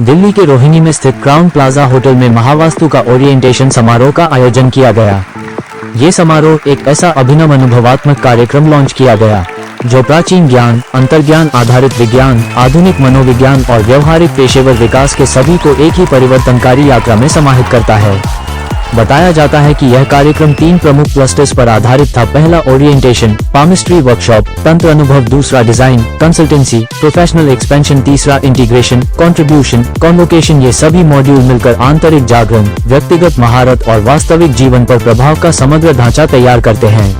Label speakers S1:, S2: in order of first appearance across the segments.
S1: दिल्ली के रोहिणी में स्थित क्राउन प्लाजा होटल में महावास्तु का ओरिएंटेशन समारोह का आयोजन किया गया। ये समारोह एक ऐसा अभिनव अनुभवात्मक कार्यक्रम लॉन्च किया गया जो प्राचीन ज्ञान, अंतर्ज्ञान आधारित विज्ञान, आधुनिक मनोविज्ञान और व्यवहारिक पेशेवर विकास के सभी को एक ही परिवर्तनकारी यात्रा में समाहित करता है। बताया जाता है कि यह कार्यक्रम 3 प्रमुख क्लस्टर्स पर आधारित था। पहला ओरिएंटेशन, पामिस्ट्री वर्कशॉप, तंत्र अनुभव, दूसरा डिजाइन, कंसल्टेंसी, प्रोफेशनल एक्सपेंशन, तीसरा इंटीग्रेशन, कंट्रीब्यूशन, कॉन्वोकेशन। ये सभी मॉड्यूल मिलकर आंतरिक जागरण, व्यक्तिगत महारत और वास्तविक जीवन पर प्रभाव का समग्र ढांचा तैयार करते हैं।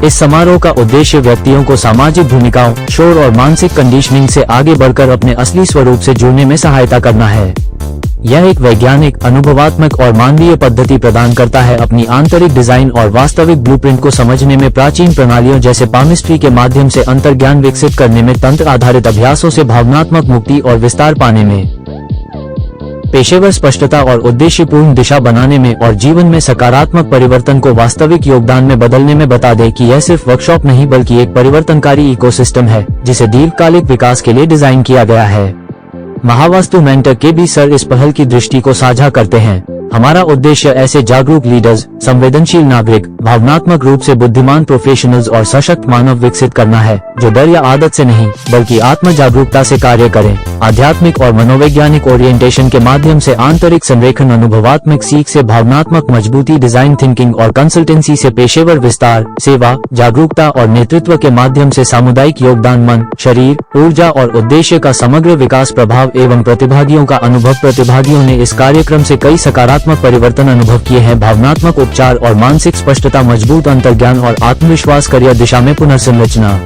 S1: इस समारोह का उद्देश्य व्यक्तियों को सामाजिक भूमिकाओं, शोर और मानसिक कंडीशनिंग से आगे बढ़कर अपने असली स्वरूप से जुड़ने में सहायता करना है। यह एक वैज्ञानिक, अनुभवात्मक और मानवीय पद्धति प्रदान करता है। अपनी आंतरिक डिजाइन और वास्तविक ब्लूप्रिंट को समझने में प्राचीन प्रणालियों जैसे पामिस्ट्री के माध्यम से अंतर्ज्ञान विकसित करने में, तंत्र आधारित अभ्यासों से भावनात्मक मुक्ति और विस्तार पाने में, पेशेवर स्पष्टता और उद्देश्यपूर्ण दिशा बनाने में और जीवन में सकारात्मक परिवर्तन को वास्तविक योगदान में बदलने में। बता दें कि यह सिर्फ वर्कशॉप नहीं बल्कि एक परिवर्तनकारी इकोसिस्टम है जिसे दीर्घकालिक विकास के लिए डिजाइन किया गया है। महावास्तु मेंटर के बी सर इस पहल की दृष्टि को साझा करते हैं। हमारा उद्देश्य ऐसे जागरूक लीडर्स, संवेदनशील नागरिक, भावनात्मक रूप से बुद्धिमान प्रोफेशनल्स और सशक्त मानव विकसित करना है जो डर या आदत से नहीं बल्कि आत्म जागरूकता से कार्य करें। आध्यात्मिक और मनोवैज्ञानिक ओरिएंटेशन के माध्यम से आंतरिक संरेखन, अनुभवात्मक सीख से भावनात्मक मजबूती, डिजाइन थिंकिंग और कंसल्टेंसी से पेशेवर विस्तार, सेवा, जागरूकता और नेतृत्व के माध्यम से सामुदायिक योगदान, मन, शरीर, ऊर्जा और उद्देश्य का समग्र विकास, प्रभाव एवं प्रतिभागियों का अनुभव। प्रतिभागियों ने इस कार्यक्रम से कई सकारात्मक परिवर्तन अनुभव किए हैं। भावनात्मक उपचार और मानसिक स्पष्टता, मजबूत अंतर्ज्ञान और आत्मविश्वास, करियर दिशा में पुनर्संरचना,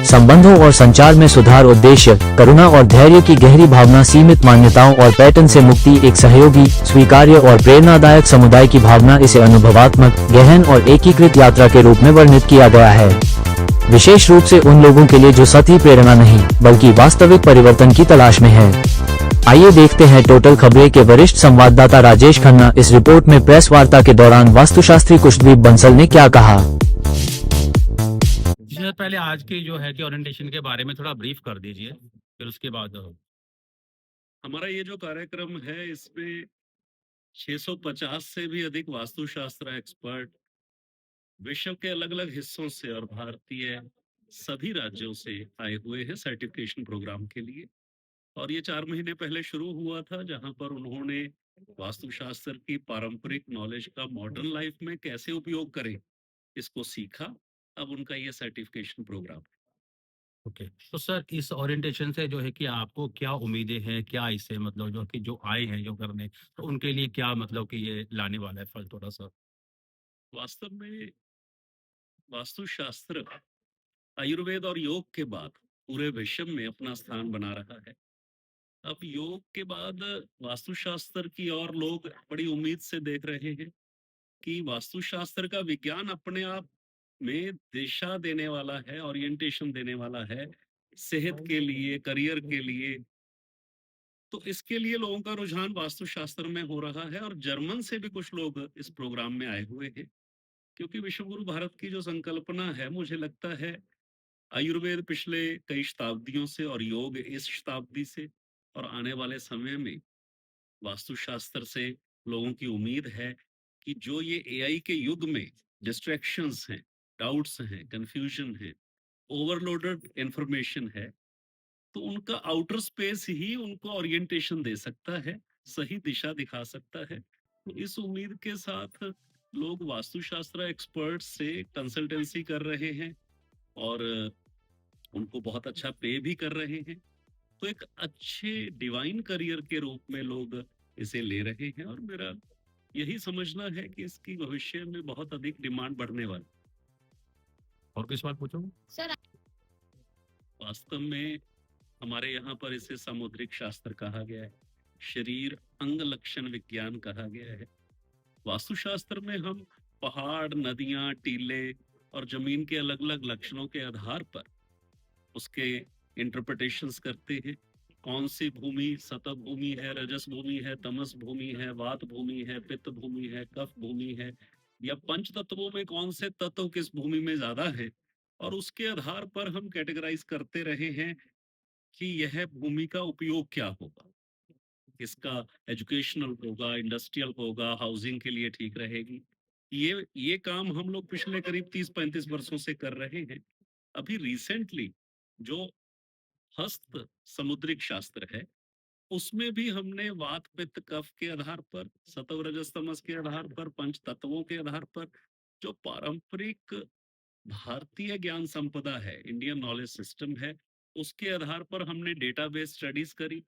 S1: संबंधों और संचार में सुधार, उद्देश्य, करुणा और धैर्य की गहरी भावना, सीमित मान्यताओं और पैटर्न से मुक्ति, एक सहयोगी, स्वीकार्य और प्रेरणादायक समुदाय की भावना। इसे अनुभवात्मक, गहन और एकीकृत यात्रा के रूप में वर्णित किया गया है, विशेष रूप से उन लोगों के लिए जो सतही प्रेरणा नहीं बल्कि वास्तविक परिवर्तन की तलाश में है। आइए देखते हैं टोटल खबरें के वरिष्ठ संवाददाता राजेश खन्ना इस रिपोर्ट में प्रेस वार्ता के दौरान वास्तुशास्त्री कुशदीप बंसल ने क्या कहा।
S2: पहले आज की जो है कि ओरिएंटेशन के बारे में थोड़ा ब्रीफ कर दीजिए, फिर उसके बाद
S3: हमारा ये जो कार्यक्रम है इसमें 650 से भी अधिक वास्तुशास्त्र एक्सपर्ट विश्व के अलग अलग हिस्सों से और भारतीय सभी राज्यों से आए हुए हैं सर्टिफिकेशन प्रोग्राम के लिए। और ये 4 महीने पहले शुरू हुआ था जहां पर उन्होंने वास्तुशास्त्र की पारंपरिक नॉलेज का मॉडर्न लाइफ में कैसे उपयोग करें इसको सीखा। अब उनका ये सर्टिफिकेशन प्रोग्राम।
S2: ओके। तो सर इस ओरिएंटेशन से जो है कि आपको क्या उम्मीदें हैं, क्या इससे मतलब जो कि जो आए हैं जो करने, तो उनके लिए क्या मतलब कि ये लाने वाला है फल थोड़ा सा।
S3: वास्तव में वास्तुशास्त्र आयुर्वेद और योग के बाद पूरे विश्व में अपना स्थान बना रहा है। अब योग के बाद वास्तुशास्त्र की और लोग बड़ी उम्मीद से देख रहे हैं कि वास्तुशास्त्र का विज्ञान अपने आप में दिशा देने वाला है, ओरिएंटेशन देने वाला है सेहत के लिए, करियर के लिए। तो इसके लिए लोगों का रुझान वास्तुशास्त्र में हो रहा है और जर्मन से भी कुछ लोग इस प्रोग्राम में आए हुए हैं, क्योंकि विश्वगुरु भारत की जो संकल्पना है, मुझे लगता है आयुर्वेद पिछले कई शताब्दियों से और योग इस शताब्दी से, और आने वाले समय में वास्तुशास्त्र से लोगों की उम्मीद है कि जो ये एआई के युग में डिस्ट्रैक्शंस हैं, डाउट्स हैं, कंफ्यूजन है, ओवरलोडेड इंफॉर्मेशन है, तो उनका आउटर स्पेस ही उनको ओरिएंटेशन दे सकता है, सही दिशा दिखा सकता है। तो इस उम्मीद के साथ लोग वास्तुशास्त्र एक्सपर्ट से कंसल्टेंसी कर रहे हैं और उनको बहुत अच्छा पे भी कर रहे हैं। तो एक अच्छे डिवाइन करियर के रूप में लोग इसे ले रहे हैं और मेरा यही समझना है कि इसकी भविष्य में बहुत अधिक डिमांड बढ़ने वाली।
S2: और किस बात पूछो
S4: सर।
S3: वास्तव में हमारे यहाँ पर इसे सामुद्रिक शास्त्र कहा गया है, शरीर अंग लक्षण विज्ञान कहा गया है। वास्तुशास्त्र में हम पहाड़, नदियां, टीले और जमीन के अलग अलग लक्षणों के आधार पर उसके इंटरप्रिटेशंस करते हैं। कौन सी भूमि सतत भूमि है, रजस भूमि है, तमस भूमि है, वात भूमि है, पित्त भूमि है, कफ भूमि है, या पंच तत्वों में कौन से तत्व किस भूमि में ज्यादा है, और उसके आधार पर हम कैटेगराइज करते रहे हैं कि यह भूमि का उपयोग क्या होगा। इसका एजुकेशनल होगा, इंडस्ट्रियल होगा, हाउसिंग के लिए ठीक रहेगी। ये काम हम लोग पिछले करीब 30-35 वर्षों से कर रहे हैं। अभी रिसेंटली जो हस्त समुद्रिक शास्त्र है, उसमें भी हमने वात पित्त कफ के आधार पर, सत्व रजस तमस के आधार पर, पंच तत्वों के आधार पर जो पारंपरिक भारतीय ज्ञान संपदा है, इंडियन नॉलेज सिस्टम है, उसके आधार पर हमने डेटाबेस स्टडीज करी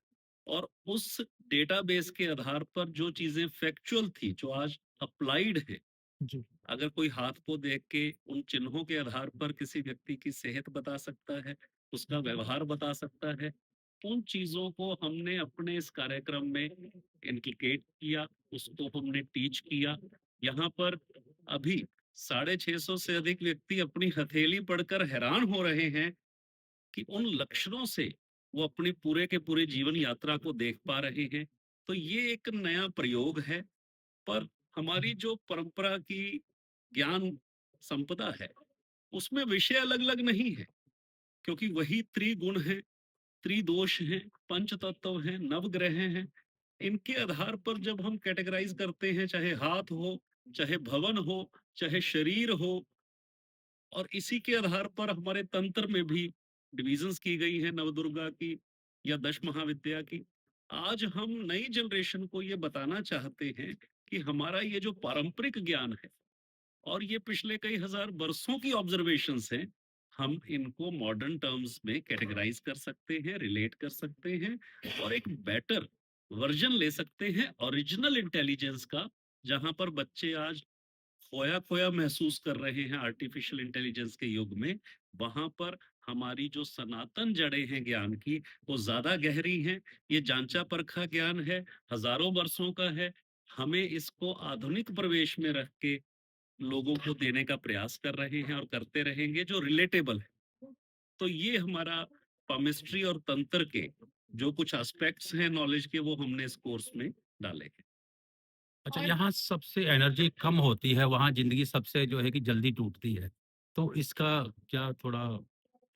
S3: और उस डेटाबेस के आधार पर जो चीजें फैक्चुअल थी, जो आज अप्लाइड है,
S2: जी।
S3: अगर कोई हाथ को देख के उन चिन्हों के आधार पर किसी व्यक्ति की सेहत बता सकता है, उसका व्यवहार बता सकता है, उन चीजों को हमने अपने इस कार्यक्रम में इनक्लकेट किया, उसको हमने टीच किया। यहाँ पर अभी 650 से अधिक व्यक्ति अपनी हथेली पढ़कर हैरान हो रहे हैं कि उन लक्षणों से वो अपनी पूरे के पूरे जीवन यात्रा को देख पा रहे हैं। तो ये एक नया प्रयोग है, पर हमारी जो परंपरा की ज्ञान संपदा है, उसमें विषय अलग अलग नहीं है, क्योंकि वही त्रिगुण है, त्रिदोष है, पंच तत्व है, नवग्रह हैं। इनके आधार पर जब हम कैटेगराइज करते हैं, चाहे हाथ हो, चाहे भवन हो, चाहे शरीर हो, और इसी के आधार पर हमारे तंत्र में भी डिविजन्स की गई है, नवदुर्गा की या दश महाविद्या की। आज हम नई जनरेशन को ये बताना चाहते हैं कि हमारा ये जो पारंपरिक ज्ञान है और ये पिछले कई हजार वर्षों की ऑब्जर्वेशंस हैं, हम इनको मॉडर्न टर्म्स में कैटेगराइज कर सकते हैं, रिलेट कर सकते हैं और एक बेटर वर्जन ले सकते हैं ओरिजिनल इंटेलिजेंस का, जहां पर बच्चे आज खोया खोया महसूस कर रहे हैं आर्टिफिशियल इंटेलिजेंस के युग में। वहां पर हमारी जो सनातन जड़ें हैं ज्ञान की, वो ज्यादा गहरी हैं। ये जांचा परखा ज्ञान है, हजारों वर्षों का है। हमें इसको आधुनिक प्रवेश में रख के लोगों को देने का प्रयास कर रहे हैं और करते रहेंगे, जो रिलेटेबल है। तो ये हमारा पामिस्ट्री और तंत्र के जो कुछ एस्पेक्ट्स हैं नॉलेज के, वो हमने इस कोर्स में डाले हैं।
S2: अच्छा, यहाँ सबसे एनर्जी कम होती है, वहाँ ज़िंदगी सबसे जो है कि जल्दी टूटती है। तो इसका क्या थोड़ा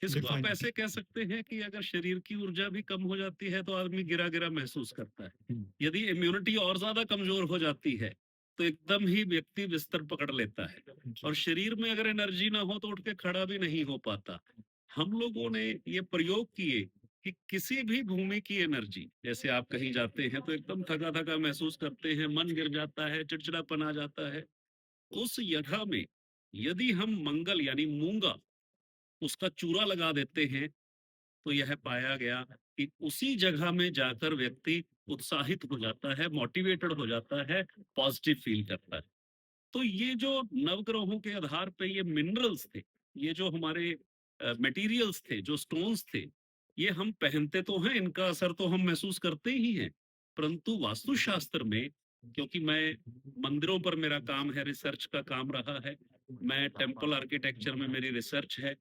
S3: इसको आप
S2: डिफाइन
S3: ऐसे कह सकते हैं कि अगर शरीर की ऊर्जा भी कम हो जाती है तो आदमी गिरा गिरा महसूस करता है।
S2: हुँ,
S3: यदि इम्यूनिटी और ज्यादा कमजोर हो जाती है तो एकदम ही व्यक्ति बिस्तर पकड़ लेता है,
S2: जी।
S3: और शरीर में अगर एनर्जी ना हो तो उठ के खड़ा भी नहीं हो पाता। हम लोगों ने ये प्रयोग किए कि किसी भी भूमि की एनर्जी, जैसे आप कहीं जाते हैं तो एकदम थका थका महसूस करते हैं, मन गिर जाता है, चिड़चिड़ापन आ जाता है, उस जगह में यदि हम मंगल यानी मूंगा उसका चूरा लगा देते हैं, तो यह पाया गया कि उसी जगह में जाकर व्यक्ति उत्साहित हो जाता है, मोटिवेटेड हो जाता है, पॉजिटिव फील करता है। तो ये जो नवग्रहों के आधार पे ये मिनरल्स थे, ये जो हमारे मटेरियल्स थे, जो स्टोन्स थे, ये हम पहनते तो हैं, इनका असर तो हम महसूस करते ही हैं, परंतु वास्तुशास्त्र में, क्योंकि मैं मंदिरों पर मेरा काम है, रिसर्च का काम रहा है, मैं टेम्पल आर्किटेक्चर में मेरी रिसर्च है,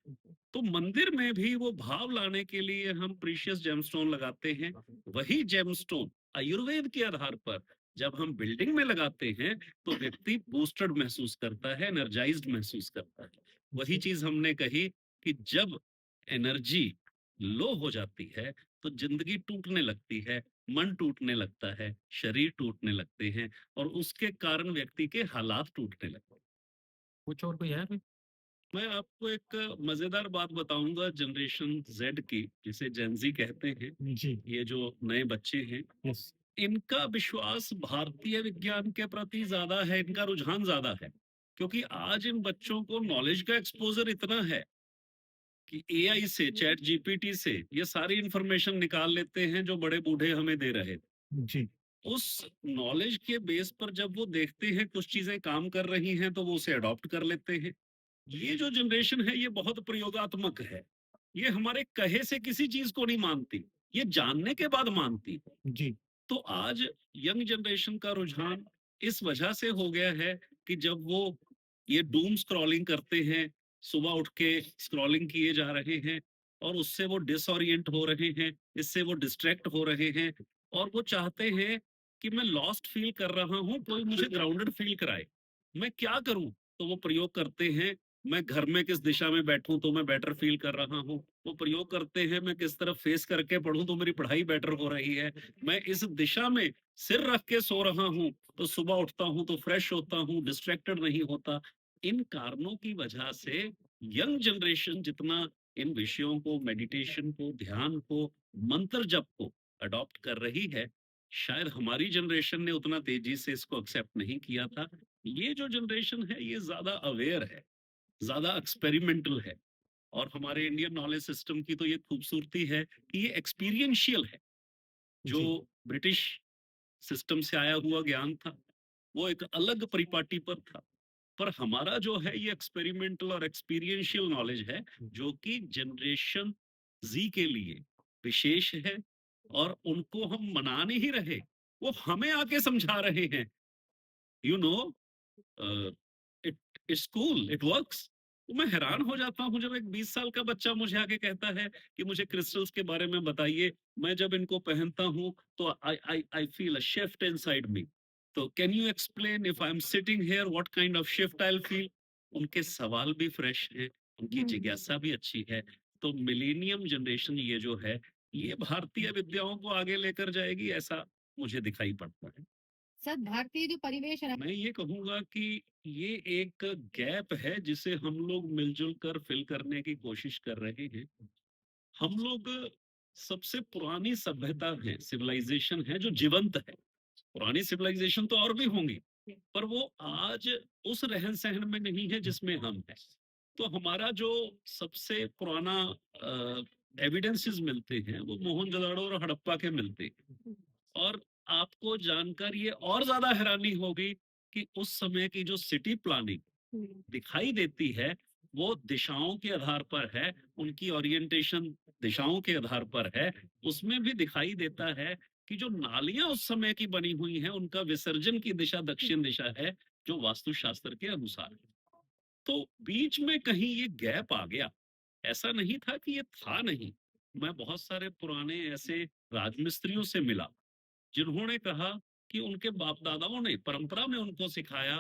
S3: तो मंदिर में भी वो भाव लाने के लिए हम प्रीशियस जेमस्टोन लगाते हैं। वही जेमस्टोन आयुर्वेद के आधार पर जब हम बिल्डिंग में लगाते हैं तो व्यक्ति बूस्टेड महसूस करता है, एनर्जाइज्ड महसूस करता है। वही चीज हमने कही कि जब एनर्जी लो हो जाती है तो जिंदगी टूटने लगती है, मन टूटने लगता है, शरीर टूटने लगते हैं, और उसके कारण व्यक्ति के हालात टूटने लगते हैं।
S2: कुछ और कोई है कोई?
S3: मैं आपको एक मजेदार बात बताऊंगा जनरेशन जेड की, जिसे जेनजी कहते हैं।
S2: जी।
S3: ये जो नए बच्चे हैं,
S2: यस।
S3: इनका विश्वास भारतीय विज्ञान के प्रति ज्यादा है, इनका रुझान ज्यादा है, क्योंकि आज इन बच्चों को नॉलेज का एक्सपोजर इतना है कि एआई से, चैट जीपीटी से ये सारी इंफॉर्मेशन निकाल लेते हैं जो बड़े बूढ़े हमें दे रहे थे।
S2: जी।
S3: उस नॉलेज के बेस पर जब वो देखते हैं कुछ चीजें काम कर रही हैं तो वो उसे अडॉप्ट कर लेते हैं। ये जो जनरेशन है ये बहुत प्रयोगात्मक है, ये हमारे कहे से किसी चीज को नहीं मानती, ये जानने के बाद मानती।
S2: जी।
S3: तो आज यंग जनरेशन का रुझान इस वजह से हो गया है कि जब वो ये डूम स्क्रॉलिंग करते हैं, सुबह उठ के स्क्रॉलिंग किए जा रहे हैं और उससे वो डिसोरिएंट हो रहे हैं, इससे वो डिस्ट्रैक्ट हो रहे हैं, और वो चाहते हैं कि मैं लॉस्ट फील कर रहा हूं, कोई मुझे ग्राउंडेड फील कराए, मैं क्या करूं। तो वो प्रयोग करते हैं मैं घर में किस दिशा में बैठूं तो मैं बेटर फील कर रहा हूँ, वो प्रयोग करते हैं मैं किस तरफ फेस करके पढ़ूं तो मेरी पढ़ाई बेटर हो रही है, मैं इस दिशा में सिर रख के सो रहा हूँ तो सुबह उठता हूँ तो फ्रेश होता हूँ, डिस्ट्रैक्टेड नहीं होता। इन कारणों की वजह से यंग जनरेशन जितना इन विषयों को, मेडिटेशन को, ध्यान को, मंत्र जप को अडॉप्ट कर रही है, शायद हमारी जनरेशन ने उतना तेजी से इसको एक्सेप्ट नहीं किया था। ये जो जनरेशन है ये ज्यादा अवेयर है, ज्यादा एक्सपेरिमेंटल है। और हमारे इंडियन नॉलेज सिस्टम की तो ये खूबसूरती है कि ये एक्सपीरियंशियल है। जो
S1: जी
S3: ब्रिटिश सिस्टम से आया हुआ ज्ञान था वो एक अलग परिपाटी पर था, पर हमारा जो है ये एक्सपेरिमेंटल और एक्सपीरियंशियल नॉलेज है, जो कि जनरेशन जी के लिए विशेष है। और उनको हम मना नहीं रहे, वो हमें आके समझा रहे हैं, you know, it it's cool, it works. तो मैं हैरान हो जाता हूँ जब एक 20 साल का बच्चा मुझे आके कहता है कि मुझे क्रिस्टल्स के बारे में बताइए। मैं जब इनको पहनता हूँ तो I I I feel a shift inside me. तो can you explain if I am sitting here what kind of shift I will feel. उनके सवाल भी फ्रेश हैं, उनकी जिज्ञासा भी अच्छी है। तो मिलेनियम जनरेशन ये जो है, ये भारतीय विद्याओं को आगे लेकर जाएगी, ऐसा मुझे दिखाई पड़ता है।
S4: सर भारतीय जो परिवेश है
S3: मैं ये कहूंगा कि ये एक गैप है जिसे हम लोग मिलजुल कर फिल करने की कोशिश कर रहे हैं। हम लोग सबसे पुरानी सभ्यता है, सिविलाइजेशन है जो जीवंत है। पुरानी सिविलाइजेशन तो और भी होंगी, पर वो आज उस रहन सहन में नहीं है जिसमें हम हैं। तो हमारा जो सबसे पुराना एविडेंसेस मिलते हैं वो मोहनजोदड़ो और हड़प्पा के मिलते हैं। और आपको जानकर ये और ज्यादा हैरानी होगी कि उस समय की जो सिटी प्लानिंग दिखाई देती है वो दिशाओं के आधार पर है, उनकी ओरिएंटेशन दिशाओं के आधार पर है। उसमें भी दिखाई देता है कि जो नालियां उस समय की बनी हुई हैं उनका विसर्जन की दिशा दक्षिण दिशा है, जो वास्तुशास्त्र के अनुसार है। तो बीच में कहीं ये गैप आ गया, ऐसा नहीं था कि ये था नहीं। मैं बहुत सारे पुराने ऐसे राजमिस्त्रियों से मिला जिन्होंने कहा कि उनके बाप दादाओं ने परंपरा में उनको सिखाया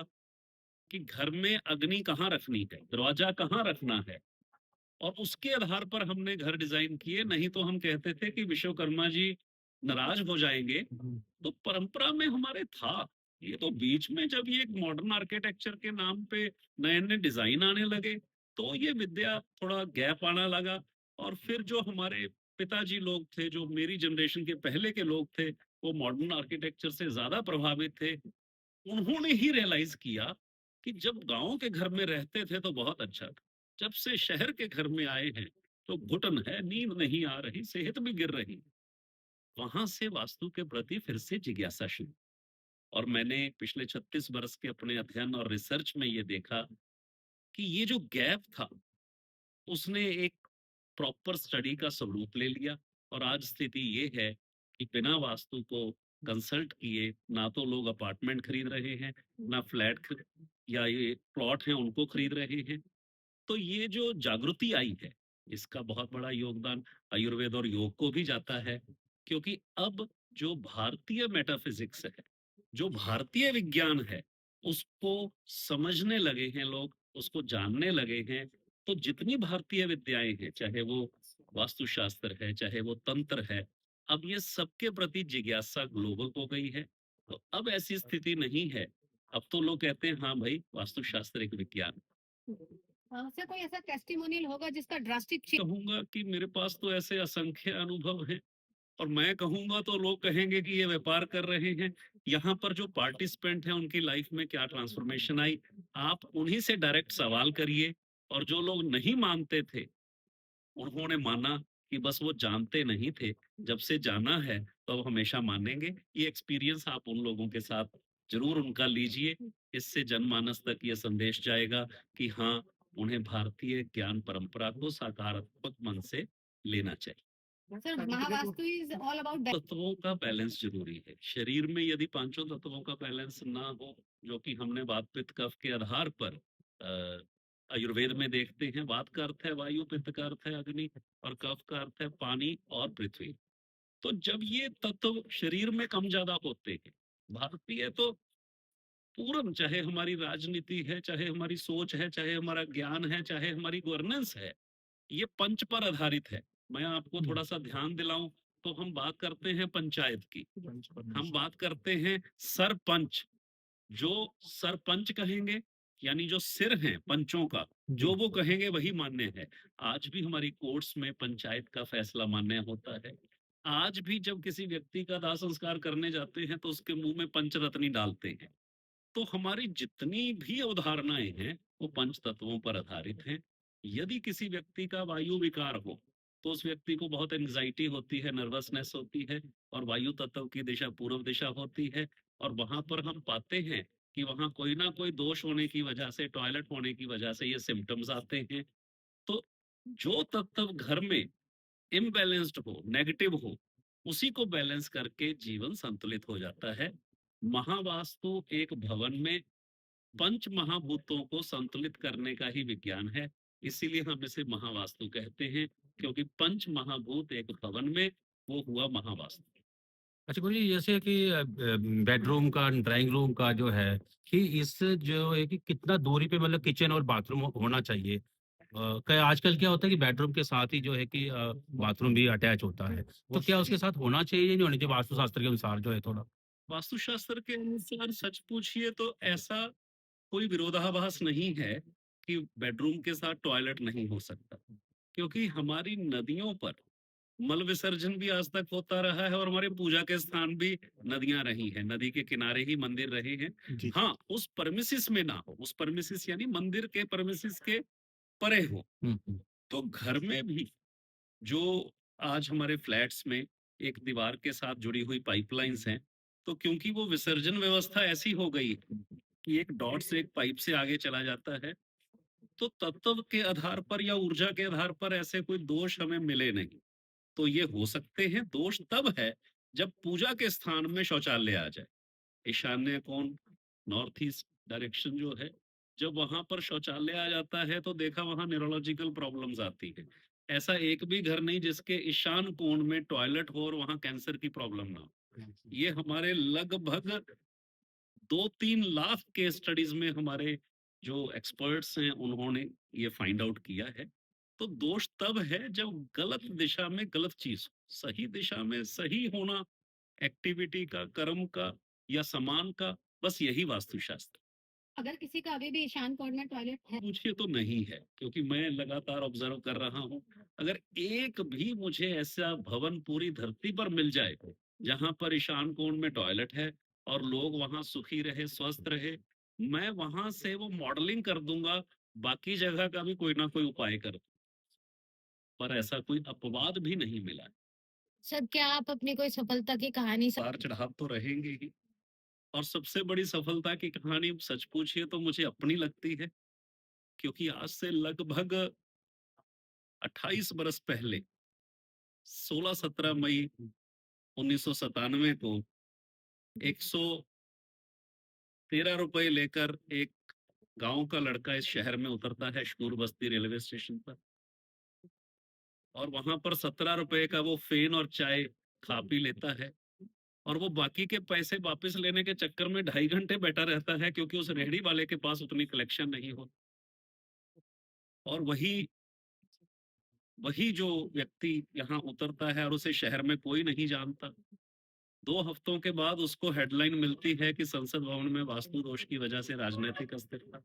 S3: कि घर में अग्नि कहाँ रखनी है, दरवाजा कहाँ रखना है, और उसके आधार पर हमने घर डिजाइन किए। नहीं तो हम कहते थे कि विश्वकर्मा जी नाराज हो जाएंगे। तो परंपरा में हमारे था। ये तो बीच में जब ये एक मॉडर्न आर्किटेक्चर के नाम पे नए नए डिजाइन आने लगे तो ये विद्या थोड़ा गैप आना लगा। और फिर जो हमारे पिताजी लोग थे, जो मेरी जनरेशन के पहले के लोग थे, वो मॉडर्न आर्किटेक्चर से ज्यादा प्रभावित थे। उन्होंने ही रियलाइज किया कि जब गांव के घर में रहते थे तो बहुत अच्छा था, जब से शहर के घर में आए हैं तो घुटन है, नींद नहीं आ रही, सेहत भी गिर रही। वहां से वास्तु के प्रति फिर से जिज्ञासा शुरू। और मैंने पिछले 36 वर्ष के अपने अध्ययन और रिसर्च में ये देखा कि ये जो गैप था उसने एक प्रॉपर स्टडी का स्वरूप ले लिया। और आज स्थिति ये है कि बिना वास्तु को कंसल्ट किए ना तो लोग अपार्टमेंट खरीद रहे हैं, ना फ्लैट या ये प्लॉट हैं उनको खरीद रहे हैं। तो ये जो जागृति आई है, इसका बहुत बड़ा योगदान आयुर्वेद और योग को भी जाता है। क्योंकि अब जो भारतीय मेटाफिजिक्स है, जो भारतीय विज्ञान है, उसको समझने लगे हैं लोग, उसको जानने लगे हैं। तो जितनी भारतीय विद्याएं हैं, चाहे वो वास्तुशास्त्र है, चाहे वो तंत्र है, अब ये सबके प्रति जिज्ञासा ग्लोबल हो गई है। तो अब ऐसी स्थिति नहीं है। अब तो लोग कहते हैं हाँ भाई वास्तुशास्त्र एक विज्ञान।
S4: सर कोई ऐसा टेस्टिमोनियल होगा जिसका ड्रास्टिक चेंज
S3: कहूंगा कि मेरे पास तो ऐसे असंख्य अनुभव हैं। और मैं कहूंगा तो लोग कहेंगे कि ये व्यापार कर रहे हैं। यहाँ पर जो पार्टिसिपेंट हैं उनकी लाइफ में क्या ट्रांसफॉर्मेशन आई, आप उन्हीं से डायरेक्ट सवाल करिए। और जो लोग नहीं मानते थे उन्होंने माना कि बस वो जानते नहीं थे, जब से जाना है तो अब हमेशा मानेंगे। ये एक्सपीरियंस आप उन लोगों के साथ जरूर उनका लीजिए। इससे जनमानस तक ये संदेश जाएगा कि हाँ, उन्हें भारतीय ज्ञान परंपरा को सकारात्मक मन से लेना चाहिए।
S4: Sir Mahavastu is all about
S3: तत्वों का बैलेंस जरूरी है। शरीर में यदि पांचों तत्वों का बैलेंस ना हो, जो कि हमने वात पित्त कफ के आधार पर आयुर्वेद में देखते हैं। वात का अर्थ है वायु, पित्त का अर्थ है अग्नि, और कफ का अर्थ है पानी और पृथ्वी। तो जब ये तत्व शरीर में कम ज्यादा होते हैं, भारतीय तो पूर्ण, चाहे हमारी राजनीति है, चाहे हमारी सोच है, चाहे हमारा ज्ञान है, चाहे हमारी गवर्नेंस है, ये पंच पर आधारित है। मैं आपको थोड़ा सा ध्यान दिलाऊं तो हम बात करते हैं पंचायत की, हम बात करते हैं सरपंच। जो सरपंच कहेंगे, यानी जो सिर है पंचों का, जो वो कहेंगे वही मान्य है। आज भी हमारी कोर्ट्स में पंचायत का फैसला मान्य होता है। आज भी जब किसी व्यक्ति का दाह संस्कार करने जाते हैं तो उसके मुंह में पंचरत्नी डालते हैं। तो हमारी जितनी भी अवधारणाएं हैं वो पंच तत्वों पर आधारित हैं। यदि किसी व्यक्ति का वायु विकार हो तो उस व्यक्ति को बहुत एंजाइटी होती है, नर्वसनेस होती है, और वायु तत्व की दिशा पूर्व दिशा होती है। और वहां पर हम पाते हैं कि वहां कोई ना कोई दोष होने की वजह से, टॉयलेट होने की वजह से ये सिम्टम्स आते हैं। तो जो तत्व घर में इम्बैलेंस्ड हो, नेगेटिव हो, उसी को बैलेंस करके जीवन संतुलित हो जाता है। महावास्तु एक भवन में पंच महाभूतों को संतुलित करने का ही विज्ञान है। इसीलिए हम इसे महावास्तु कहते हैं, क्योंकि पंच महाभूत एक भवन में, वो हुआ महावास्तु।
S2: अच्छा गुरु जी, जैसे कि बेडरूम का, ड्राइंग रूम का जो है कि इस जो है कि कितना दूरी पे मतलब किचन और बाथरूम होना चाहिए? क्या आजकल क्या होता है कि बेडरूम के साथ ही जो है कि बाथरूम भी अटैच होता है, तो क्या उसके साथ होना चाहिए या नहीं होना चाहिए वास्तुशास्त्र के अनुसार जो है थोड़ा?
S3: वास्तुशास्त्र के अनुसार सच पूछिए तो ऐसा कोई विरोधाभास नहीं है कि बेडरूम के साथ टॉयलेट नहीं हो सकता, क्योंकि हमारी नदियों पर मल विसर्जन भी आज तक होता रहा है और हमारे पूजा के स्थान भी नदियां रही हैं, नदी के किनारे ही मंदिर रहे हैं।
S2: जी।
S3: हाँ, उस परमिसिस में ना हो, उस परमिसिस यानी मंदिर के परमिसिस के परे हो। तो घर में भी जो आज हमारे फ्लैट्स में एक दीवार के साथ जुड़ी हुई पाइपलाइंस हैं, तो क्योंकि वो विसर्जन व्यवस्था ऐसी हो गई है कि एक डॉट से एक पाइप से आगे चला जाता है, तो तत्व के आधार पर या ऊर्जा के आधार पर ऐसे कोई दोष हमें मिले नहीं। तो ये हो सकते हैं दोष तब है जब पूजा के स्थान में शौचालय आ जाए। ईशान्य कोण, नॉर्थ ईस्ट डायरेक्शन जो है, जब वहां पर शौचालय आ जाता है तो देखा वहां न्यूरोलॉजिकल प्रॉब्लम्स आती है। ऐसा एक भी घर नहीं जिसके ईशान कोण में टॉयलेट हो और वहां कैंसर की प्रॉब्लम ना हो। ये हमारे लगभग 2-3 लाख के स्टडीज में हमारे जो एक्सपर्ट्स हैं उन्होंने ये फाइंड आउट किया है। तो दोष तब है जब गलत दिशा में गलत चीज हो। सही दिशा में सही होना, एक्टिविटी का, कर्म का या समान का, बस यही वास्तुशास्त्र।
S4: अगर किसी का अभी भी ईशान कोण में टॉयलेट है,
S3: पूछिए तो नहीं है, क्योंकि मैं लगातार ऑब्जर्व कर रहा हूँ। अगर एक भी मुझे ऐसा भवन पूरी धरती पर मिल जाए जहां पर ईशान कोण में टॉयलेट है और लोग वहां सुखी रहे, स्वस्थ रहे, मैं वहां से वो मॉडलिंग कर दूंगा, बाकी जगह का भी कोई ना कोई उपाय कर। पर ऐसा कोई अपवाद भी नहीं मिला।
S4: सर क्या आप अपनी कोई सफलता की कहानी
S3: उतार चढ़ाव तो रहेंगे ही, और सबसे बड़ी सफलता की कहानी सच पूछिए तो मुझे अपनी लगती है, क्योंकि आज से लगभग 28 बरस पहले 16-17 मई 1997 को 113 रुपए लेकर एक गांव का लड़का इस शहर में उतरता है शकूर बस्ती रेलवे स्टेशन पर, और वहां पर 17 रुपए का वो फेन और चाय खा पी लेता है, और वो बाकी के पैसे वापस लेने के चक्कर में 2.5 घंटे बैठा रहता है, क्योंकि उस रेहड़ी वाले के पास उतनी कलेक्शन नहीं हो। और वही वही जो व्यक्ति यहाँ उतरता है और उसे शहर में कोई नहीं जानता, 2 हफ्तों के बाद उसको हेडलाइन मिलती है कि संसद भवन में वास्तु दोष की वजह से राजनीतिक अस्थिरता,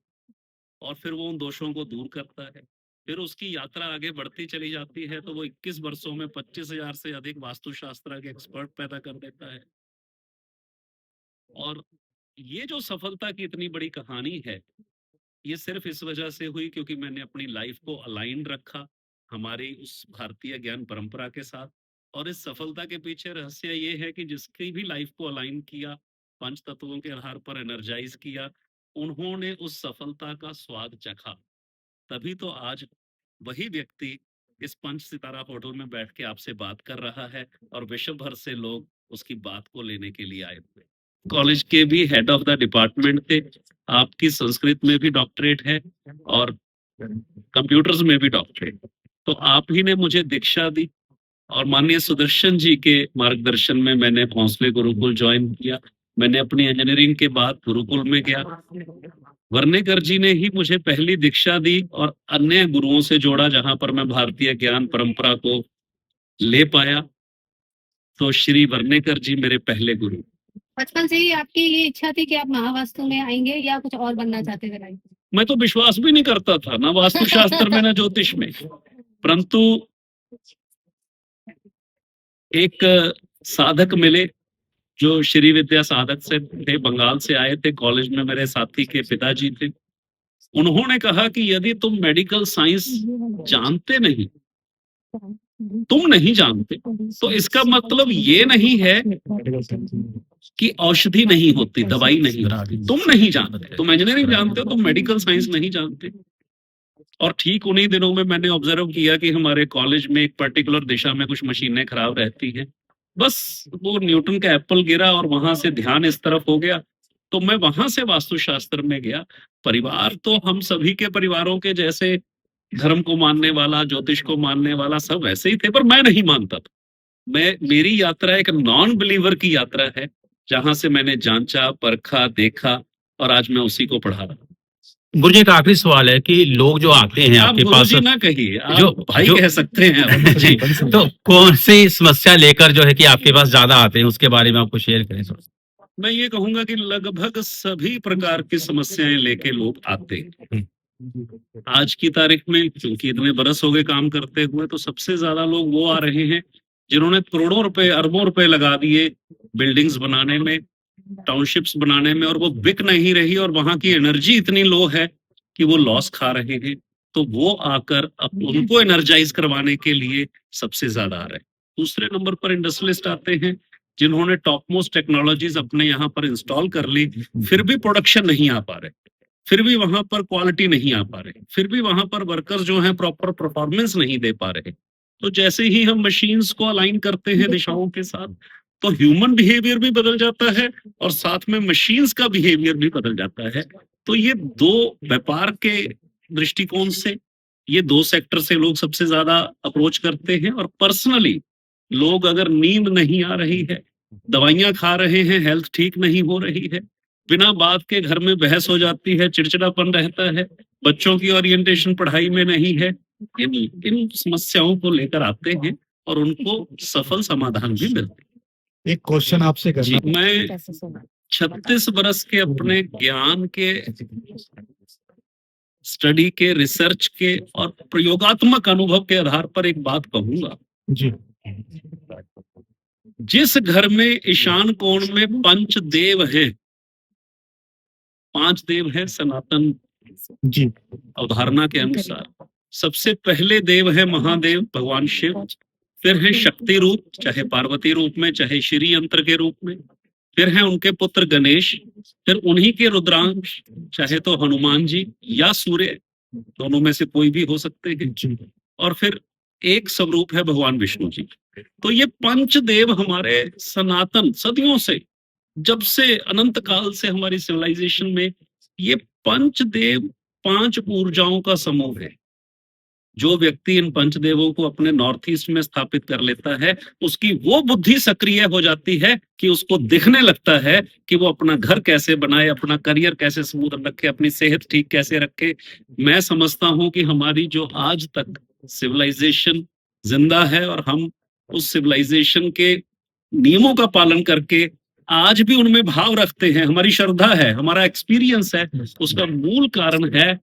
S3: और फिर वो उन दोषों को दूर करता है। फिर उसकी यात्रा आगे बढ़ती चली जाती है, तो वो 21 वर्षों में 25,000 से अधिक वास्तुशास्त्र के एक्सपर्ट पैदा कर देता है। और ये जो सफलता की इतनी बड़ी कहानी है, ये सिर्फ इस वजह से हुई क्योंकि मैंने अपनी लाइफ को अलाइन रखा हमारी उस भारतीय ज्ञान परंपरा के साथ। और इस सफलता के पीछे रहस्य ये है कि जिसकी भी लाइफ को अलाइन किया, पंच तत्वों के आधार पर एनर्जाइज किया, उन्होंने उस सफलता का स्वाद चखा। तभी तो आज वही व्यक्ति इस 5 सितारा होटल में बैठ के आपसे बात कर रहा है, और विश्व भर से लोग उसकी बात को लेने के लिए आए हुए। कॉलेज के भी हेड ऑफ द डिपार्टमेंट थे, आपकी संस्कृत में भी डॉक्टरेट है और कंप्यूटर्स में भी डॉक्टरेट। तो आप ही ने मुझे दीक्षा दी, और माननीय सुदर्शन जी के मार्गदर्शन में मैंने भोंसले गुरुकुल ज्वाइन किया। मैंने अपनी इंजीनियरिंग के बाद गुरुकुल में गया। वर्नेकर जी ने ही मुझे पहली दीक्षा दी और अन्य गुरुओं से जोड़ा, जहां पर मैं भारतीय ज्ञान परंपरा को ले पाया। तो श्री वर्नेकर जी मेरे पहले गुरु।
S4: बचपन से ही आपकी ये इच्छा थी कि आप महावास्तु में आएंगे या कुछ और बनना चाहते थे?
S3: मैं तो विश्वास भी नहीं करता था, ना वास्तुशास्त्र में ना ज्योतिष में, परंतु एक साधक मिले जो श्री विद्या साधक से थे, बंगाल से आए थे, कॉलेज में मेरे साथी के पिताजी थे। उन्होंने कहा कि यदि तुम मेडिकल साइंस जानते नहीं, तुम नहीं जानते, तो इसका मतलब ये नहीं है कि औषधि नहीं होती, दवाई नहीं होती। तुम नहीं जानते, तुम इंजीनियरिंग जानते हो, तुम मेडिकल साइंस नहीं जानते। और ठीक उन्हीं दिनों में मैंने ऑब्जर्व किया कि हमारे कॉलेज में एक पर्टिकुलर दिशा में कुछ मशीनें खराब रहती हैं। बस वो न्यूटन का एप्पल गिरा और वहां से ध्यान इस तरफ हो गया, तो मैं वहां से वास्तुशास्त्र में गया। परिवार तो हम सभी के परिवारों के जैसे, धर्म को मानने वाला, ज्योतिष को मानने वाला, सब वैसे ही थे, पर मैं नहीं मानता था। मेरी यात्रा एक नॉन बिलीवर की यात्रा है, जहां से मैंने जांचा, परखा, देखा और आज मैं उसी को पढ़ा रहा हूं।
S2: गुरुजी एक आखिरी सवाल है कि लोग जो आते हैं
S3: आप
S2: आपके पास,
S3: गुरुजी ना कहिए, आप
S2: जो
S3: भाई
S2: जो
S3: कह सकते हैं
S2: जी, तो कौन सी समस्या लेकर जो है कि आपके पास ज्यादा आते हैं, उसके बारे में आपको शेयर करें थोड़ा।
S3: मैं ये कहूंगा कि लगभग सभी प्रकार की समस्याएं लेके लोग आते हैं। आज की तारीख में, क्योंकि इतने बरस हो गए काम करते हुए, तो सबसे ज्यादा लोग वो आ रहे हैं जिन्होंने करोड़ों रुपए, अरबों रुपए लगा दिए बिल्डिंग्स बनाने में, टाउनशिप्स बनाने में, और वो बिक नहीं रही, और वहां की एनर्जी इतनी लो है कि वो लॉस खा रहे हैं। तो वो आकर अब उनको एनर्जाइज करवाने के लिए सबसे ज्यादा आ रहे हैं। दूसरे नंबर पर इंडस्ट्रियलिस्ट आते हैं जिन्होंने टॉप मोस्ट टेक्नोलॉजीज अपने यहाँ पर इंस्टॉल कर ली, फिर भी प्रोडक्शन नहीं आ पा रहे, फिर भी वहां पर क्वालिटी नहीं आ पा रहे, फिर भी वहां पर वर्कर्स जो हैं प्रॉपर परफॉर्मेंस नहीं दे पा रहे। तो जैसे ही हम मशीन्स को अलाइन करते हैं दिशाओं के साथ, तो ह्यूमन बिहेवियर भी बदल जाता है और साथ में मशीन्स का बिहेवियर भी बदल जाता है। तो ये दो व्यापार के दृष्टिकोण से, ये दो सेक्टर से लोग सबसे ज्यादा अप्रोच करते हैं। और पर्सनली लोग अगर नींद नहीं आ रही है, दवाइयां खा रहे हैं, हेल्थ ठीक नहीं हो रही है, बिना बात के घर में बहस हो जाती है, चिड़चिड़ापन रहता है, बच्चों की ओरिएंटेशन पढ़ाई में नहीं है, इन समस्याओं को लेकर आते हैं और उनको सफल समाधान भी मिलते हैं।
S5: एक क्वेश्चन आपसे
S3: जी,
S5: करना।
S3: मैं 36 बरस के अपने ज्ञान के, स्टडी के, रिसर्च के और प्रयोगात्मक अनुभव के आधार पर एक बात कहूंगा।
S5: जी,
S3: जिस घर में ईशान कोण में पंच देव हैं, 5 देव हैं सनातन
S5: जी,
S3: अवधारणा के अनुसार, सबसे पहले देव है महादेव भगवान शिव, फिर है शक्ति रूप, चाहे पार्वती रूप में, चाहे श्री यंत्र के रूप में, फिर है उनके पुत्र गणेश, फिर उन्हीं के रुद्रांश, चाहे तो हनुमान जी या सूर्य, दोनों में से कोई भी हो सकते हैं,
S5: जी,
S3: और फिर एक स्वरूप है भगवान विष्णु जी। तो ये पंचदेव हमारे सनातन सदियों से, जब से अनंत काल से हमारी सिविलाइजेशन में ये पंचदेव 5 ऊर्जाओं का समूह है। जो व्यक्ति इन पंचदेवों को अपने नॉर्थ ईस्ट में स्थापित कर लेता है, उसकी वो बुद्धि सक्रिय हो जाती है कि उसको दिखने लगता है कि वो अपना घर कैसे बनाए, अपना करियर कैसे स्मूथ रखे, अपनी सेहत ठीक कैसे रखे। मैं समझता हूं कि हमारी जो आज तक सिविलाइजेशन जिंदा है और हम उस सिविलाइजेशन के नियमों का पालन करके आज भी उनमें भाव रखते हैं, हमारी श्रद्धा है, हमारा एक्सपीरियंस है, उसका मूल कारण है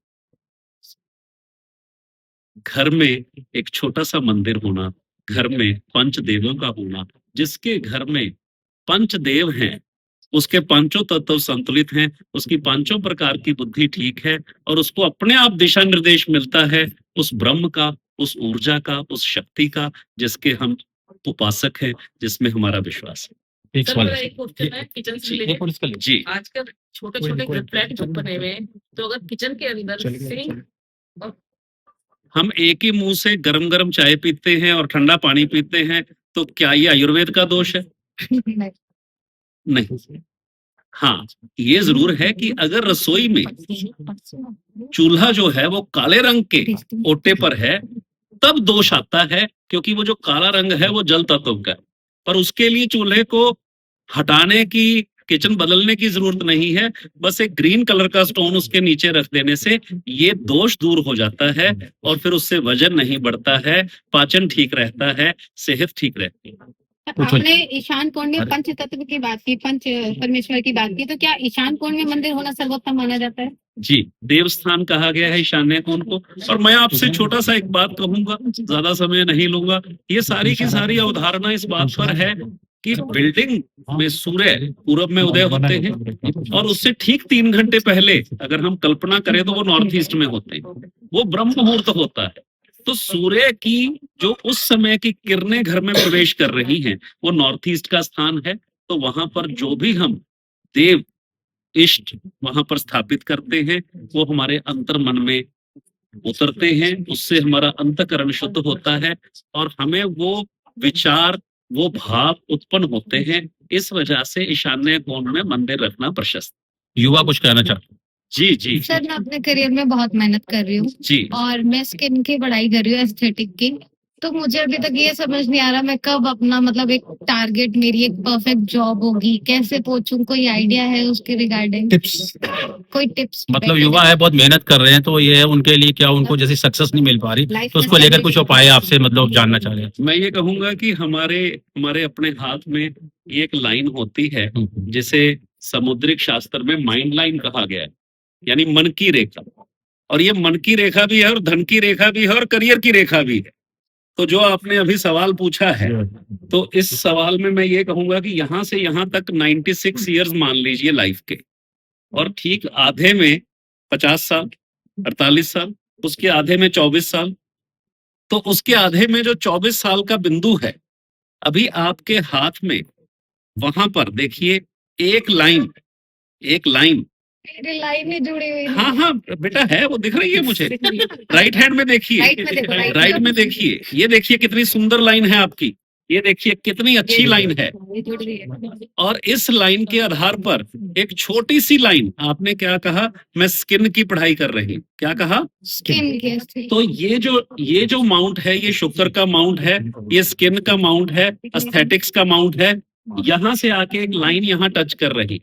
S3: घर में एक छोटा सा मंदिर होना, घर में पंचदेवों का होना। जिसके घर में पंचदेव हैं, उसके पांचों तत्व संतुलित हैं, उसकी पांचों प्रकार की बुद्धि ठीक है और उसको अपने आप दिशा निर्देश मिलता है उस ब्रह्म का, उस ऊर्जा का, उस शक्ति का, जिसके हम उपासक हैं, जिसमें हमारा विश्वास है।
S2: एक
S6: सर
S2: सवाल
S6: मेरा
S2: है।
S6: एक क्वेश्चन है किचन से रिलेटेड।
S3: जी,
S6: आजकल छोटे छोटे घर फ्लैट जो बने हुए हैं, तो अगर किचन के अंदर सिंक और
S3: हम एक ही मुंह से गरम गरम चाय पीते हैं और ठंडा पानी पीते हैं, तो क्या ये आयुर्वेद का दोष है? नहीं। हाँ, ये जरूर है कि अगर रसोई में चूल्हा जो है वो काले रंग के ओटे पर है, तब दोष आता है, क्योंकि वो जो काला रंग है वो जल तत्व का है। पर उसके लिए चूल्हे को हटाने की किचन बदलने की जरूरत नहीं है, बस एक ग्रीन कलर का स्टोन उसके नीचे रख देने से ये दोष दूर हो जाता है और फिर उससे वजन नहीं बढ़ता है, पाचन ठीक रहता है, सेहत ठीक रहती है।
S4: आपने ईशान कोण में पंच तत्व की बात की, पंच परमेश्वर की बात की, तो क्या ईशान कोण में मंदिर होना सर्वोत्तम माना जाता है?
S3: जी, देवस्थान कहा गया है ईशान्य कोण को। और मैं आपसे छोटा सा एक बात कहूंगा, ज्यादा समय नहीं लूंगा। ये सारी की सारी अवधारणा इस बात पर है कि बिल्डिंग में सूर्य पूरब में उदय होते हैं और उससे ठीक 3 घंटे पहले अगर हम कल्पना करें तो वो नॉर्थ ईस्ट में होते हैं, वो ब्रह्म मुहूर्त होता है। तो सूर्य की जो उस समय की किरणें घर में प्रवेश कर रही हैं वो नॉर्थ ईस्ट का स्थान है। तो वहां पर जो भी हम देव इष्ट वहां पर स्थापित करते हैं वो हमारे अंतर मन में उतरते हैं, उससे हमारा अंतःकरण शुद्ध होता है और हमें वो विचार, वो भाव उत्पन्न होते हैं। इस वजह से ईशान्य कोण में मंदिर रखना प्रशस्त।
S2: युवा कुछ कहना चाहते हैं?
S3: जी जी
S5: सर, मैं अपने करियर में बहुत मेहनत कर रही हूँ
S3: जी।
S5: और मैं स्किन की पढ़ाई कर रही हूँ, एस्थेटिक की। तो मुझे अभी तक ये समझ नहीं आ रहा मैं कब अपना मतलब एक टारगेट, मेरी एक परफेक्ट जॉब होगी, कैसे पहुंचूं, कोई आइडिया है उसके रिगार्डिंग?
S2: टिप्स
S5: कोई टिप्स?
S2: मतलब युवा है, बहुत मेहनत कर रहे हैं, तो ये है उनके लिए क्या उनको जैसे सक्सेस नहीं मिल पा रही, तो उसको लेकर कुछ उपाय आपसे मतलब जानना चाह रहे हैं।
S3: मैं ये कहूंगा कि हमारे अपने हाथ में एक लाइन होती है जिसे समुद्रिक शास्त्र में माइंड लाइन कहा गया है, यानी मन की रेखा। और ये मन की रेखा भी है और धन की रेखा भी है और करियर की रेखा भी है। तो जो आपने अभी सवाल पूछा है, तो इस सवाल में मैं ये कहूंगा कि यहां से यहां तक 96 ईयर्स मान लीजिए लाइफ के, और ठीक आधे में 50 साल, 48 साल, उसके आधे में 24 साल। तो उसके आधे में जो 24 साल का बिंदु है अभी आपके हाथ में, वहां पर देखिए एक लाइन
S5: मेरी लाइन ही जुड़ी हुई है।
S3: हाँ हाँ बेटा है, वो दिख रही है मुझे। राइट हैंड में देखिए,
S5: राइट में देखो, राइट
S3: राइट में देखिए, ये देखिए कितनी सुंदर लाइन है आपकी, ये देखिए कितनी अच्छी लाइन है।
S5: ये जुड़ रही है।
S3: और इस लाइन के आधार पर एक छोटी सी लाइन, आपने क्या कहा, मैं स्किन की पढ़ाई कर रही हूँ, क्या कहा?
S5: स्किन की।
S3: तो ये जो माउंट है, ये शुक्र का माउंट है, ये स्किन का माउंट है, एस्थेटिक्स का माउंट है। यहां से आके एक लाइन यहाँ टच कर रही,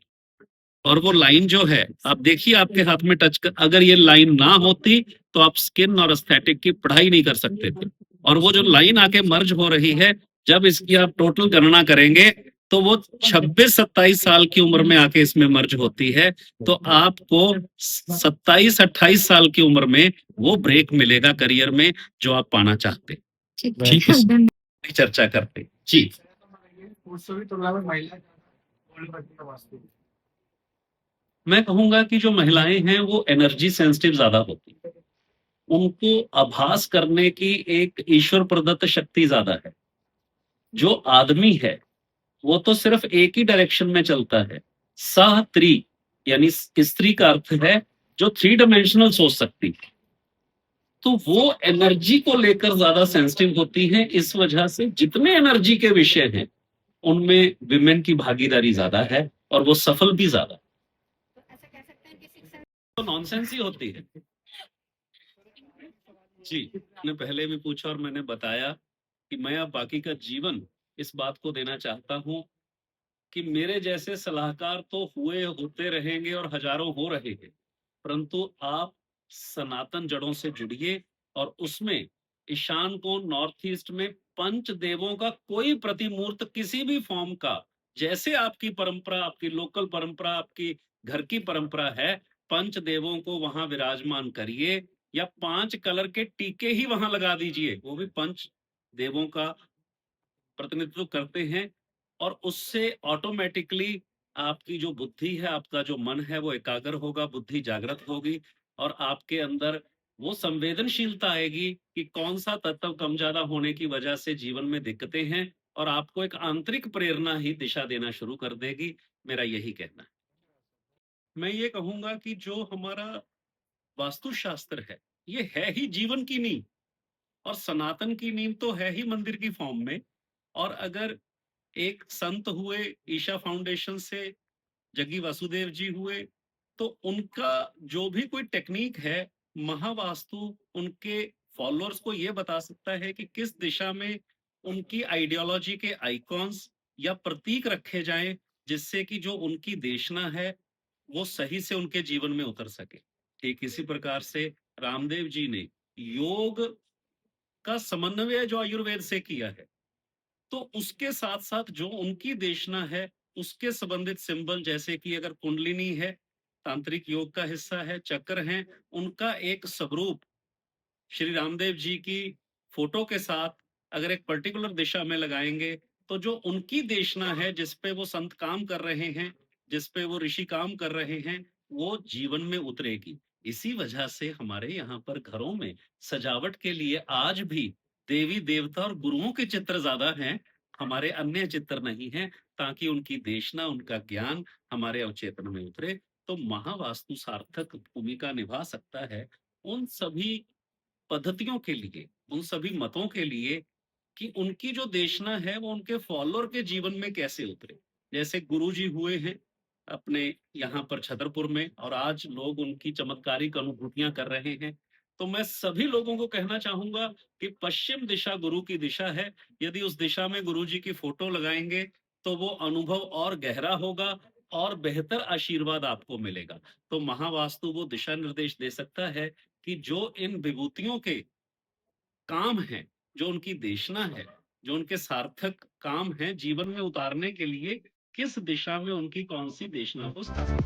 S3: और वो लाइन जो है आप देखिए आपके हाथ में टच कर, अगर ये लाइन ना होती तो आप स्किन और एस्थेटिक की पढ़ाई नहीं कर सकते थे। और वो जो लाइन आके मर्ज हो रही है, जब इसकी आप टोटल गणना करेंगे तो वो 26-27 साल की उम्र में आके इसमें मर्ज होती है। तो आपको 27-28 साल की उम्र में वो ब्रेक मिलेगा करियर में जो आप पाना चाहते।
S2: ठीक है।
S3: चर्चा करते जी। मैं कहूंगा कि जो महिलाएं हैं वो एनर्जी सेंसिटिव ज्यादा होती है, उनको आभास करने की एक ईश्वर प्रदत्त शक्ति ज्यादा है। जो आदमी है वो तो सिर्फ एक ही डायरेक्शन में चलता है, सात्री यानी स्त्री का अर्थ है जो 3 डायमेंशनल सोच सकती है। तो वो एनर्जी को लेकर ज्यादा सेंसिटिव होती हैं। इस वजह से जितने एनर्जी के विषय हैं उनमें विमेन की भागीदारी ज्यादा है और वो सफल भी ज्यादा। तो नॉनसेंस ही होती है जी। मैंने पहले भी पूछा और मैंने बताया कि मैं अब बाकी का जीवन इस बात को देना चाहता हूं कि मेरे जैसे सलाहकार तो हुए होते रहेंगे और हजारों हो रहे हैं, परंतु आप सनातन जड़ों से जुड़िए और उसमें ईशान कोण नॉर्थ ईस्ट में पंच देवों का कोई प्रतिमूर्त किसी भी फॉर्म का, जैसे आपकी परंपरा, आपकी लोकल परंपरा, आपकी घर की परंपरा है, पंच देवों को वहां विराजमान करिए, या 5 कलर के टीके ही वहां लगा दीजिए, वो भी पंच देवों का प्रतिनिधित्व करते हैं। और उससे ऑटोमेटिकली आपकी जो बुद्धि है, आपका जो मन है वो एकाग्र होगा, बुद्धि जागृत होगी और आपके अंदर वो संवेदनशीलता आएगी कि कौन सा तत्व कम ज्यादा होने की वजह से जीवन में दिक्कतें हैं, और आपको एक आंतरिक प्रेरणा ही दिशा देना शुरू कर देगी। मेरा यही कहना है। मैं ये कहूंगा कि जो हमारा वास्तुशास्त्र है ये है ही जीवन की नींव, और सनातन की नींव तो है ही मंदिर की फॉर्म में। और अगर एक संत हुए ईशा फाउंडेशन से, जग्गी वासुदेव जी हुए, तो उनका जो भी कोई टेक्निक है महावास्तु उनके फॉलोअर्स को ये बता सकता है कि किस दिशा में उनकी आइडियोलॉजी के आइकॉन्स या प्रतीक रखे जाएं जिससे कि जो उनकी देशना है वो सही से उनके जीवन में उतर सके। ठीक इसी प्रकार से रामदेव जी ने योग का समन्वय जो आयुर्वेद से किया है, तो उसके साथ-साथ जो उनकी देशना है, उसके संबंधित सिंबल जैसे कि अगर कुंडलिनी है, तांत्रिक योग का हिस्सा है, चक्र हैं, उनका एक स्वरूप श्री रामदेव जी की फोटो के साथ अगर एक पर्टिकुलर दिशा में लगाएंगे, तो जो उनकी देशना है, जिस पे वो संत काम कर रहे हैं, जिस पे वो ऋषि काम कर रहे हैं, वो जीवन में उतरेगी। इसी वजह से हमारे यहाँ पर घरों में सजावट के लिए आज भी देवी देवता और गुरुओं के चित्र ज्यादा हैं, हमारे अन्य चित्र नहीं हैं, ताकि उनकी देशना, उनका ज्ञान हमारे अवचेतन में उतरे। तो महावास्तु सार्थक भूमिका निभा सकता है उन सभी पद्धतियों के लिए, उन सभी मतों के लिए कि उनकी जो देशना है वो उनके फॉलोअर के जीवन में कैसे उतरे। जैसे गुरुजी हुए हैं अपने यहाँ पर छतरपुर में, और आज लोग उनकी चमत्कारिक अनुभूतियां कर रहे हैं। तो मैं सभी लोगों को कहना चाहूंगा कि पश्चिम दिशा गुरु की दिशा है। यदि उस दिशा में गुरुजी की फोटो लगाएंगे तो वो अनुभव और गहरा होगा और बेहतर आशीर्वाद आपको मिलेगा। तो महावास्तु वो दिशा निर्देश दे सकता है कि जो इन विभूतियों के काम है, जो उनकी देशना है, जो उनके सार्थक काम है जीवन में उतारने के लिए, किस दिशा में उनकी कौन सी देशना को स्थापित